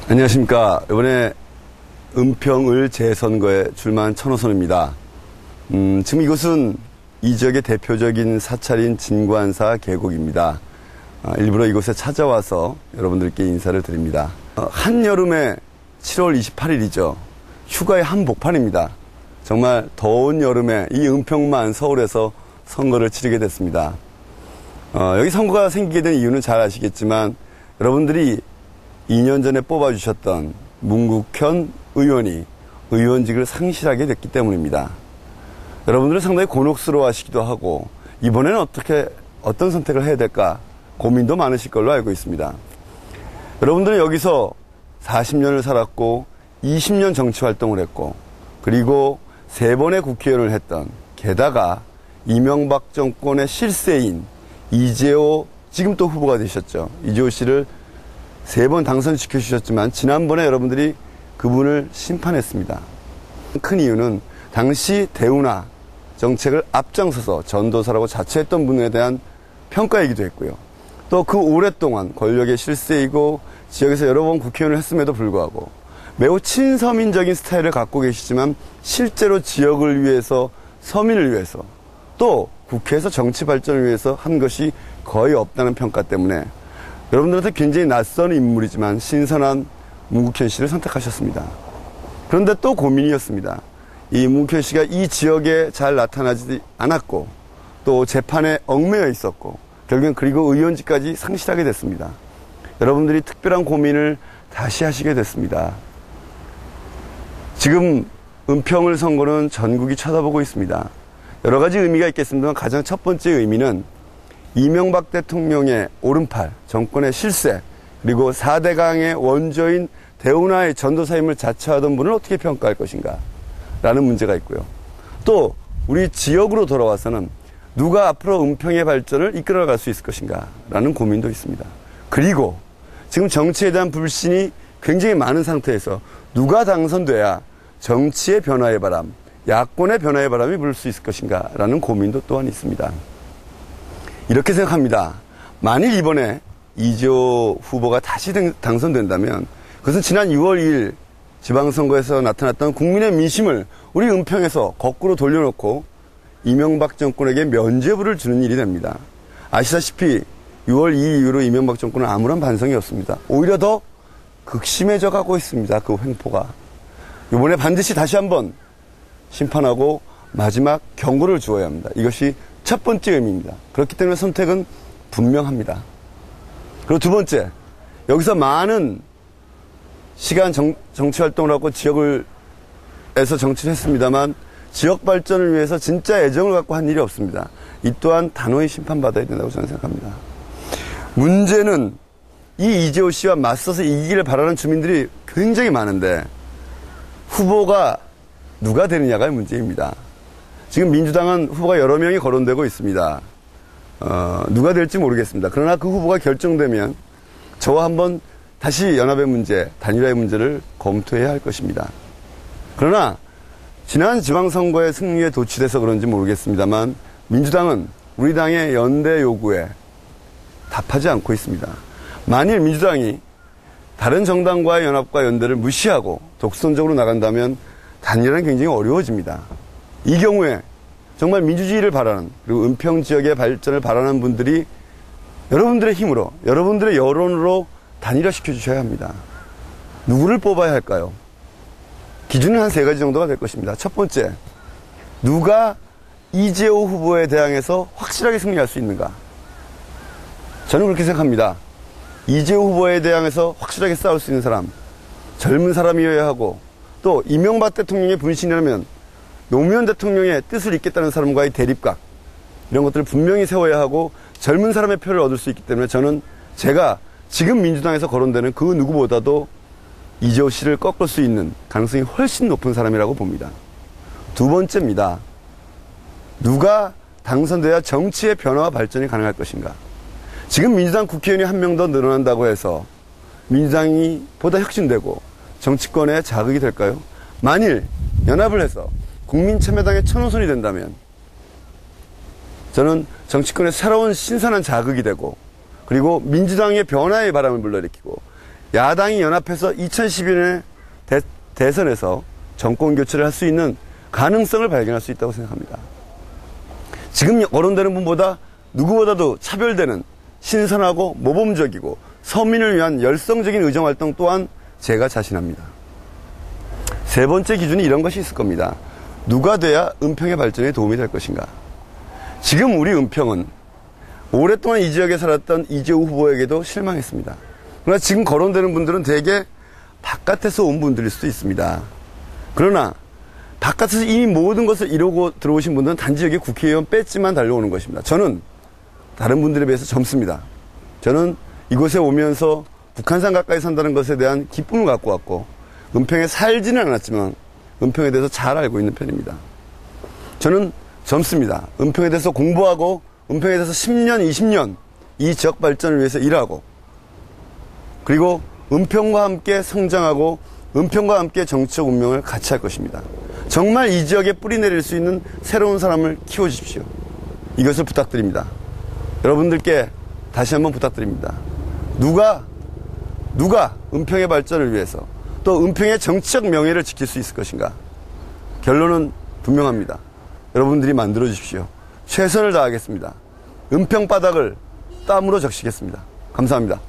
안녕하십니까. 이번에 은평을 재선거에 출마한 천호선입니다. 지금 이곳은 이 지역의 대표적인 사찰인 진관사 계곡입니다. 일부러 이곳에 찾아와서 여러분들께 인사를 드립니다. 한여름에 7월 28일이죠. 휴가의 한복판입니다. 정말 더운 여름에 이 은평만 서울에서 선거를 치르게 됐습니다. 여기 선거가 생기게 된 이유는 잘 아시겠지만 여러분들이 2년 전에 뽑아주셨던 문국현 의원이 의원직을 상실하게 됐기 때문입니다. 여러분들은 상당히 곤혹스러워 하시기도 하고 이번에는 어떤 선택을 해야 될까 고민도 많으실 걸로 알고 있습니다. 여러분들은 여기서 40년을 살았고 20년 정치활동을 했고 그리고 3번의 국회의원을 했던, 게다가 이명박 정권의 실세인 이재호, 지금 또 후보가 되셨죠. 이재호 씨를 3번 당선시켜 주셨지만 지난번에 여러분들이 그분을 심판했습니다. 큰 이유는 당시 대운하 정책을 앞장서서 전도사라고 자처했던 분에 대한 평가이기도 했고요. 또 그 오랫동안 권력의 실세이고 지역에서 여러 번 국회의원을 했음에도 불구하고 매우 친서민적인 스타일을 갖고 계시지만 실제로 지역을 위해서, 서민을 위해서, 또 국회에서 정치 발전을 위해서 한 것이 거의 없다는 평가 때문에 여러분들한테 굉장히 낯선 인물이지만 신선한 문국현 씨를 선택하셨습니다. 그런데 또 고민이었습니다. 이 문국현 씨가 이 지역에 잘 나타나지 않았고 또 재판에 얽매여 있었고 결국엔 그리고 의원직까지 상실하게 됐습니다. 여러분들이 특별한 고민을 다시 하시게 됐습니다. 지금 은평을 선거는 전국이 쳐다보고 있습니다. 여러 가지 의미가 있겠습니다만 가장 첫 번째 의미는 이명박 대통령의 오른팔, 정권의 실세, 그리고 4대강의 원조인 대운하의 전도사임을 자처하던 분을 어떻게 평가할 것인가 라는 문제가 있고요. 또 우리 지역으로 돌아와서는 누가 앞으로 은평의 발전을 이끌어갈 수 있을 것인가 라는 고민도 있습니다. 그리고 지금 정치에 대한 불신이 굉장히 많은 상태에서 누가 당선돼야 정치의 변화의 바람, 야권의 변화의 바람이 불 수 있을 것인가 라는 고민도 또한 있습니다. 이렇게 생각합니다. 만일 이번에 이재호 후보가 다시 당선된다면 그것은 지난 6월 2일 지방선거에서 나타났던 국민의 민심을 우리 은평에서 거꾸로 돌려놓고 이명박 정권에게 면죄부를 주는 일이 됩니다. 아시다시피 6월 2일 이후로 이명박 정권은 아무런 반성이 없습니다. 오히려 더 극심해져 가고 있습니다. 그 횡포가. 이번에 반드시 다시 한번 심판하고 마지막 경고를 주어야 합니다. 이것이 첫 번째 의미입니다. 그렇기 때문에 선택은 분명합니다. 그리고 두 번째, 여기서 많은 시간 정치활동을 하고 지역에서 정치를 했습니다만 지역 발전을 위해서 진짜 애정을 갖고 한 일이 없습니다. 이 또한 단호히 심판받아야 된다고 저는 생각합니다. 문제는 이 이재호 씨와 맞서서 이기기를 바라는 주민들이 굉장히 많은데 후보가 누가 되느냐가 문제입니다. 지금 민주당은 후보가 여러 명이 거론되고 있습니다. 누가 될지 모르겠습니다. 그러나 그 후보가 결정되면 저와 한번 다시 연합의 문제, 단일화의 문제를 검토해야 할 것입니다. 그러나 지난 지방선거의 승리에 도취돼서 그런지 모르겠습니다만 민주당은 우리 당의 연대 요구에 답하지 않고 있습니다. 만일 민주당이 다른 정당과의 연합과 연대를 무시하고 독선적으로 나간다면 단일화는 굉장히 어려워집니다. 이 경우에 정말 민주주의를 바라는, 그리고 은평 지역의 발전을 바라는 분들이 여러분들의 힘으로, 여러분들의 여론으로 단일화시켜 주셔야 합니다. 누구를 뽑아야 할까요? 기준은 한 3가지 정도가 될 것입니다. 첫 번째, 누가 이재호 후보에 대항해서 확실하게 승리할 수 있는가? 저는 그렇게 생각합니다. 이재호 후보에 대항해서 확실하게 싸울 수 있는 사람, 젊은 사람이어야 하고, 또 이명박 대통령의 분신이라면 노무현 대통령의 뜻을 잇겠다는 사람과의 대립각, 이런 것들을 분명히 세워야 하고 젊은 사람의 표를 얻을 수 있기 때문에 저는 제가 지금 민주당에서 거론되는 그 누구보다도 이재호 씨를 꺾을 수 있는 가능성이 훨씬 높은 사람이라고 봅니다. 두 번째입니다. 누가 당선돼야 정치의 변화와 발전이 가능할 것인가? 지금 민주당 국회의원이 1명 더 늘어난다고 해서 민주당이 보다 혁신되고 정치권에 자극이 될까요? 만일 연합을 해서 국민참여당의 천호선이 된다면 저는 정치권에 새로운 신선한 자극이 되고 그리고 민주당의 변화의 바람을 불러일으키고 야당이 연합해서 2012년에 대선에서 정권 교체를 할 수 있는 가능성을 발견할 수 있다고 생각합니다. 지금 거론되는 분보다 누구보다도 차별되는 신선하고 모범적이고 서민을 위한 열성적인 의정활동 또한 제가 자신합니다. 세 번째 기준이 이런 것이 있을 겁니다. 누가 돼야 은평의 발전에 도움이 될 것인가. 지금 우리 은평은 오랫동안 이 지역에 살았던 이재호 후보에게도 실망했습니다. 그러나 지금 거론되는 분들은 대개 바깥에서 온 분들일 수도 있습니다. 그러나 바깥에서 이미 모든 것을 이루고 들어오신 분들은 단지 여기 국회의원 배지만 달려오는 것입니다. 저는 다른 분들에 비해서 젊습니다. 저는 이곳에 오면서 북한산 가까이 산다는 것에 대한 기쁨을 갖고 왔고 은평에 살지는 않았지만 은평에 대해서 잘 알고 있는 편입니다. 저는 젊습니다. 은평에 대해서 공부하고 은평에 대해서 10년, 20년 이 지역 발전을 위해서 일하고 그리고 은평과 함께 성장하고 은평과 함께 정치적 운명을 같이 할 것입니다. 정말 이 지역에 뿌리 내릴 수 있는 새로운 사람을 키워주십시오. 이것을 부탁드립니다. 여러분들께 다시 한번 부탁드립니다. 누가 은평의 발전을 위해서 또 은평의 정치적 명예를 지킬 수 있을 것인가? 결론은 분명합니다. 여러분들이 만들어 주십시오. 최선을 다하겠습니다. 은평 바닥을 땀으로 적시겠습니다. 감사합니다.